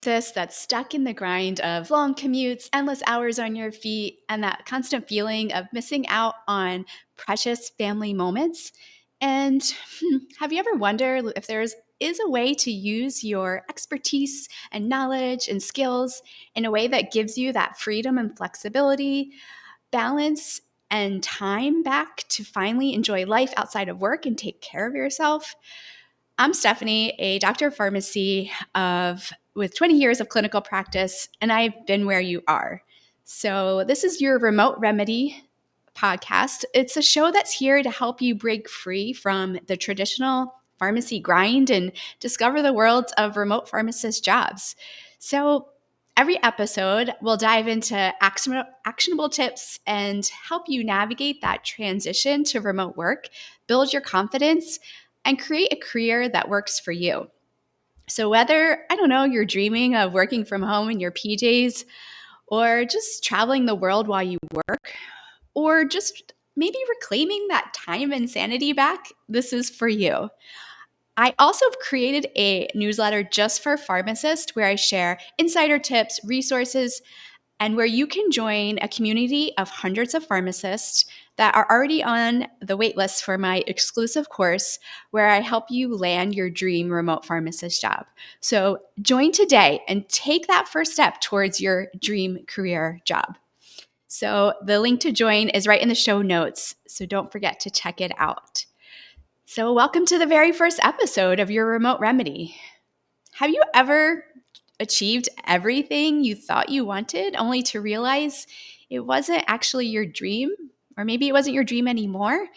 that's stuck in the grind of long commutes, endless hours on your feet, and that constant feeling of missing out on precious family moments. And have you ever wondered if is a way to use your expertise and knowledge and skills in a way that gives you that freedom and flexibility, balance, and time back to finally enjoy life outside of work and take care of yourself? I'm Stephanie, a doctor of pharmacy with 20 years of clinical practice, and I've been where you are. So this is your Remote Remedy podcast. It's a show that's here to help you break free from the traditional pharmacy grind and discover the world of remote pharmacist jobs. So every episode, we'll dive into actionable tips and help you navigate that transition to remote work, build your confidence, and create a career that works for you. So whether, I don't know, you're dreaming of working from home in your PJs, or just traveling the world while you work, or just maybe reclaiming that time and sanity back, this is for you. I also have created a newsletter just for pharmacists where I share insider tips, resources, and where you can join a community of hundreds of pharmacists that are already on the waitlist for my exclusive course where I help you land your dream remote pharmacist job. So join today and take that first step towards your dream career job. So the link to join is right in the show notes, so don't forget to check it out. So welcome to the very first episode of your Remote Remedy. Have you ever achieved everything you thought you wanted only to realize it wasn't actually your dream, or maybe it wasn't your dream anymore?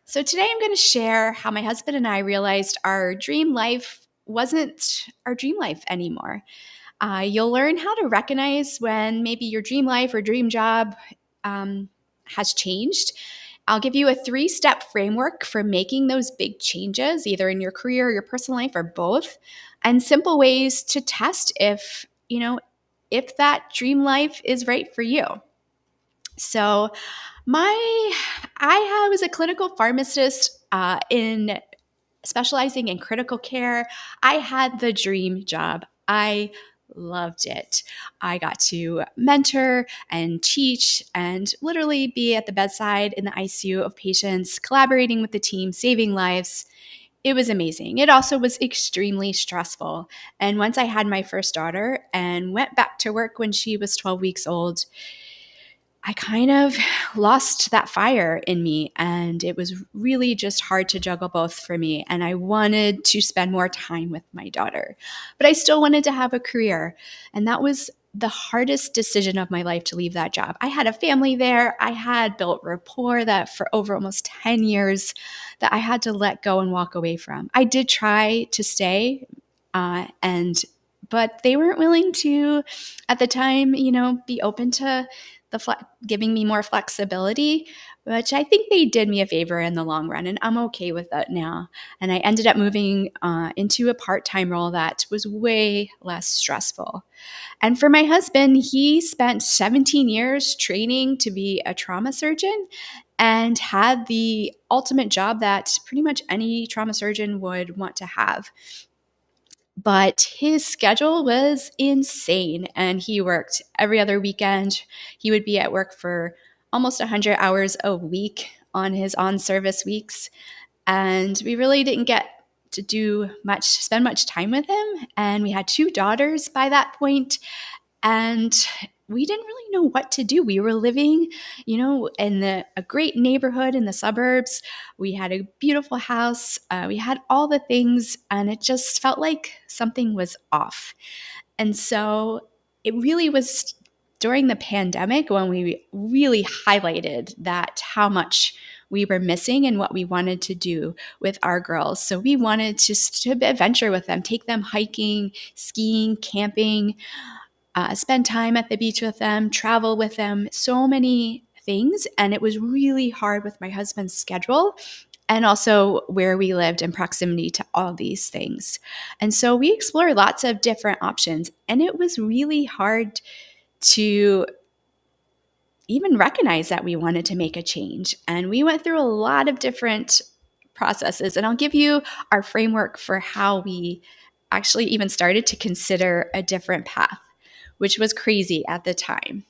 So today I'm going to share how my husband and I realized our dream life wasn't our dream life anymore. You'll learn how to recognize when maybe your dream life or dream job has changed. I'll give you a 3-step framework for making those big changes, either in your career or your personal life or both, and simple ways to test if that dream life is right for you. So, I was a clinical pharmacist in specializing in critical care. I had the dream job. I loved it. I got to mentor and teach and literally be at the bedside in the ICU of patients, collaborating with the team, saving lives. It was amazing. It also was extremely stressful. And once I had my first daughter and went back to work when she was 12 weeks old, I kind of lost that fire in me, and it was really just hard to juggle both for me. And I wanted to spend more time with my daughter, but I still wanted to have a career. And that was the hardest decision of my life, to leave that job. I had a family there. I had built rapport that for over almost 10 years that I had to let go and walk away from. I did try to stay, but they weren't willing to, at the time, be open to giving me more flexibility, which I think they did me a favor in the long run, and I'm okay with that now. And I ended up moving into a part-time role that was way less stressful. And for my husband, he spent 17 years training to be a trauma surgeon and had the ultimate job that pretty much any trauma surgeon would want to have. But his schedule was insane, and he worked every other weekend. He would be at work for almost 100 hours a week on his on-service weeks, and we really didn't get to spend much time with him. And we had 2 daughters by that point, and we didn't really know what to do. We were living, in a great neighborhood in the suburbs. We had a beautiful house. We had all the things, and it just felt like something was off. And so it really was during the pandemic when we really highlighted that how much we were missing and what we wanted to do with our girls. So we wanted to adventure with them, take them hiking, skiing, camping, spend time at the beach with them, travel with them, so many things. And it was really hard with my husband's schedule and also where we lived in proximity to all these things. And so we explored lots of different options, and it was really hard to even recognize that we wanted to make a change. And we went through a lot of different processes, and I'll give you our framework for how we actually even started to consider a different path, which was crazy at the time.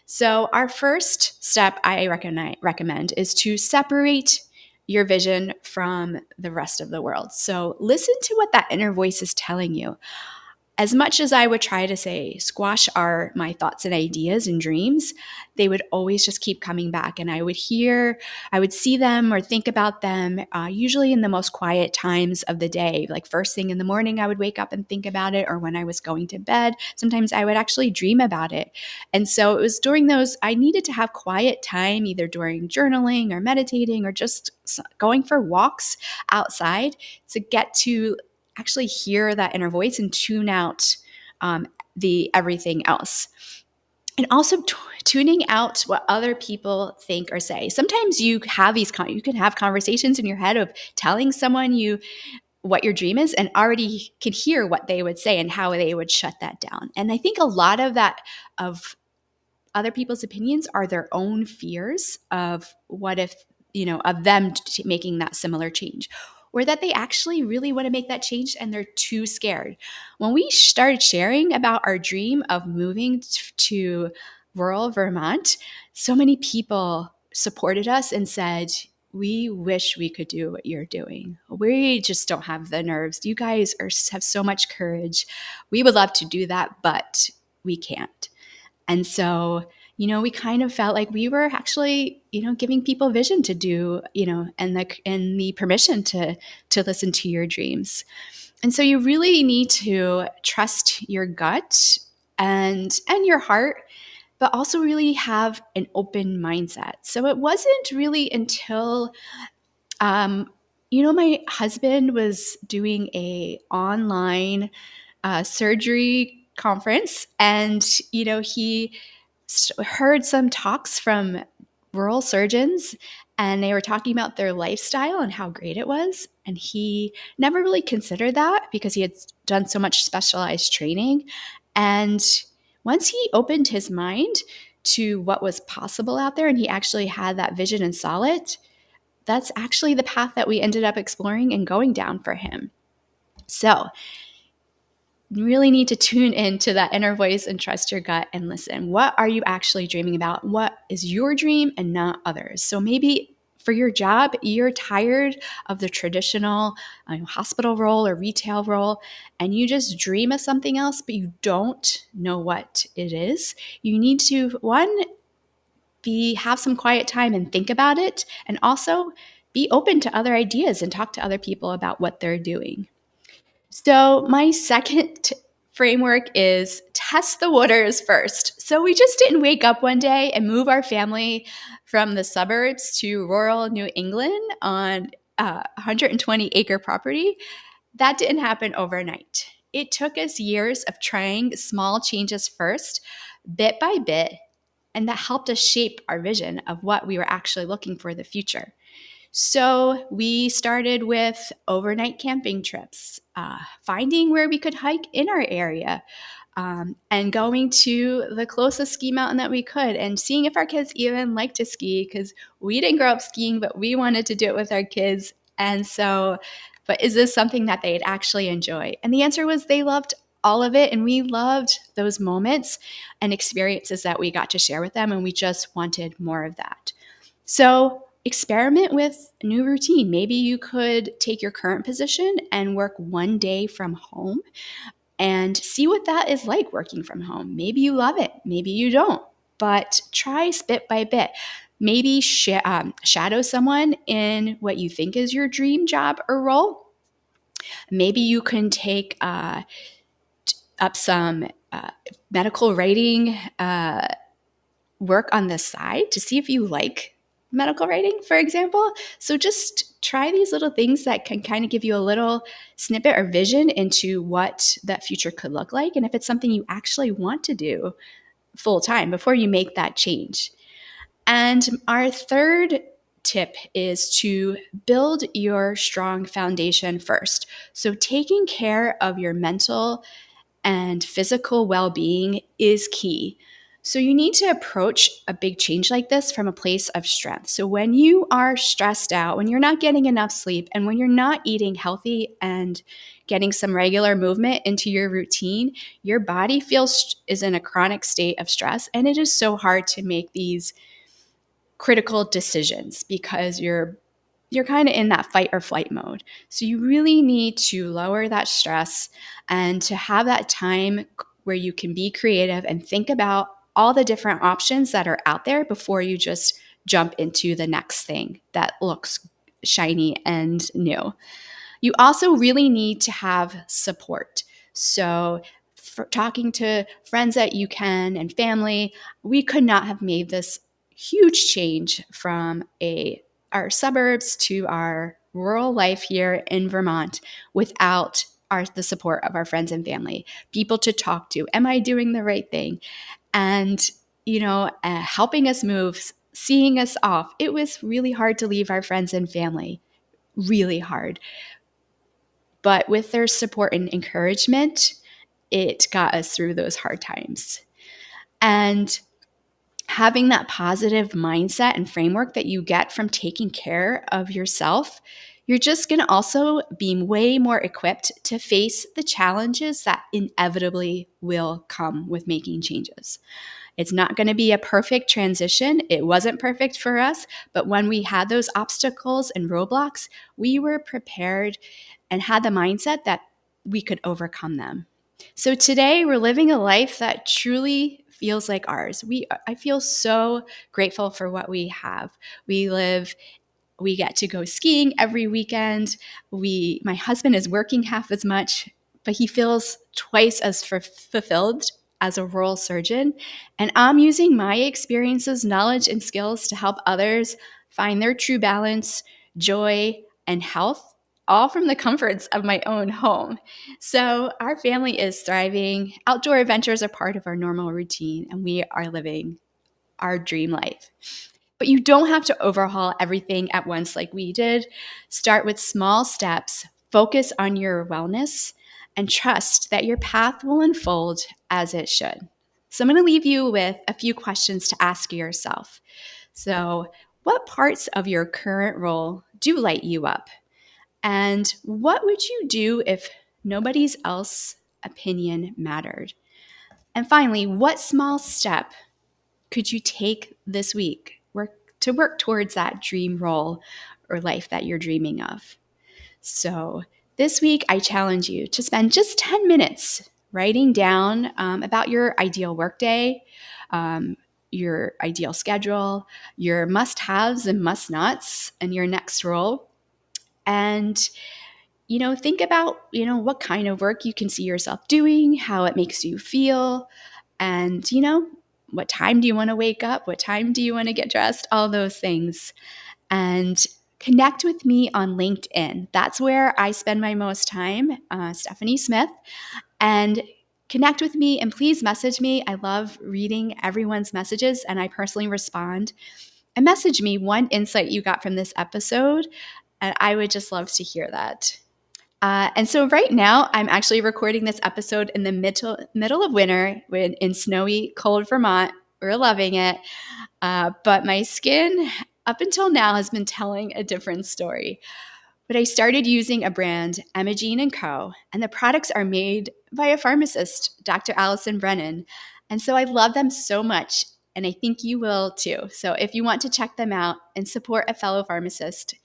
So, our first step I recommend is to separate your vision from the rest of the world. So, listen to what that inner voice is telling you. As much as I would try to say, squash my thoughts and ideas and dreams, they would always just keep coming back. And I would see them or think about them, usually in the most quiet times of the day. Like first thing in the morning, I would wake up and think about it, or when I was going to bed. Sometimes I would actually dream about it. And so it was during those, I needed to have quiet time, either during journaling or meditating or just going for walks outside to get to actually hear that inner voice and tune out the everything else. And also tuning out what other people think or say. Sometimes you have you can have conversations in your head of telling someone what your dream is and already can hear what they would say and how they would shut that down. And I think a lot of that of other people's opinions are their own fears of what if, of them making that similar change, or that they actually really want to make that change and they're too scared. When we started sharing about our dream of moving to rural Vermont, so many people supported us and said, we wish we could do what you're doing. We just don't have the nerves. You guys have so much courage. We would love to do that, but we can't. And so, we kind of felt like we were actually, giving people vision to do, and the permission to listen to your dreams. And so you really need to trust your gut and your heart, but also really have an open mindset. So it wasn't really until my husband was doing a online surgery conference, and he heard some talks from rural surgeons, and they were talking about their lifestyle and how great it was. And he never really considered that because he had done so much specialized training. And once he opened his mind to what was possible out there and he actually had that vision and saw it, that's actually the path that we ended up exploring and going down for him. So you really need to tune into that inner voice and trust your gut and listen. What are you actually dreaming about? What is your dream and not others? So maybe for your job, you're tired of the traditional hospital role or retail role, and you just dream of something else, but you don't know what it is. You need to, one, have some quiet time and think about it, and also be open to other ideas and talk to other people about what they're doing. So, my second framework is test the waters first. So, we just didn't wake up one day and move our family from the suburbs to rural New England on a 120-acre property. That didn't happen overnight. It took us years of trying small changes first, bit by bit, and that helped us shape our vision of what we were actually looking for in the future. So we started with overnight camping trips, finding where we could hike in our area, and going to the closest ski mountain that we could and seeing if our kids even like to ski, because we didn't grow up skiing, but we wanted to do it with our kids. And so, but is this something that they'd actually enjoy? And the answer was they loved all of it. And we loved those moments and experiences that we got to share with them. And we just wanted more of that. So experiment with a new routine. Maybe you could take your current position and work one day from home and see what that is like working from home. Maybe you love it, maybe you don't, but try bit by bit. Maybe shadow someone in what you think is your dream job or role. Maybe you can take up some medical writing work on the side to see if you like medical writing, for example. So just try these little things that can kind of give you a little snippet or vision into what that future could look like. And if it's something you actually want to do full time before you make that change. And our third tip is to build your strong foundation first. So taking care of your mental and physical well-being is key. So you need to approach a big change like this from a place of strength. So when you are stressed out, when you're not getting enough sleep, and when you're not eating healthy and getting some regular movement into your routine, your body feels is in a chronic state of stress, and it is so hard to make these critical decisions because you're kind of in that fight or flight mode. So you really need to lower that stress and to have that time where you can be creative and think about all the different options that are out there before you just jump into the next thing that looks shiny and new. You also really need to have support. So, for talking to friends that you can and family, we could not have made this huge change from our suburbs to our rural life here in Vermont without the support of our friends and family, people to talk to. Am I doing the right thing? And helping us move, seeing us off. It was really hard to leave our friends and family, really hard. But with their support and encouragement, it got us through those hard times. And having that positive mindset and framework that you get from taking care of yourself, you're just going to also be way more equipped to face the challenges that inevitably will come with making changes. It's not going to be a perfect transition. It wasn't perfect for us, but when we had those obstacles and roadblocks, we were prepared and had the mindset that we could overcome them. So today we're living a life that truly feels like ours. I feel so grateful for what we have. We get to go skiing every weekend. My husband is working half as much, but he feels twice as fulfilled as a rural surgeon. And I'm using my experiences, knowledge, and skills to help others find their true balance, joy, and health, all from the comforts of my own home. So our family is thriving. Outdoor adventures are part of our normal routine, and we are living our dream life. But you don't have to overhaul everything at once like we did. Start with small steps, focus on your wellness, and trust that your path will unfold as it should. So I'm going to leave you with a few questions to ask yourself. So, what parts of your current role do light you up? And what would you do if nobody's else opinion mattered? And finally, what small step could you take this week to work towards that dream role or life that you're dreaming of? So this week, I challenge you to spend just 10 minutes writing down about your ideal workday, your ideal schedule, your must-haves and must-nots, and your next role. And think about what kind of work you can see yourself doing, how it makes you feel, and what time do you want to wake up? What time do you want to get dressed? All those things. And connect with me on LinkedIn. That's where I spend my most time, Stephanie Smith. And connect with me and please message me. I love reading everyone's messages and I personally respond. And message me one insight you got from this episode. And I would just love to hear that. And so right now, I'm actually recording this episode in the middle of winter in snowy, cold Vermont. We're loving it. But my skin, up until now, has been telling a different story. But I started using a brand, Emma Co., and the products are made by a pharmacist, Dr. Allison Brennan. And so I love them so much, and I think you will too. So if you want to check them out and support a fellow pharmacist,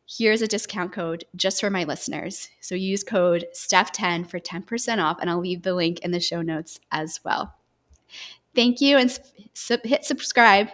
here's a discount code just for my listeners. So use code STEPH10 for 10% off, and I'll leave the link in the show notes as well. Thank you, and hit subscribe.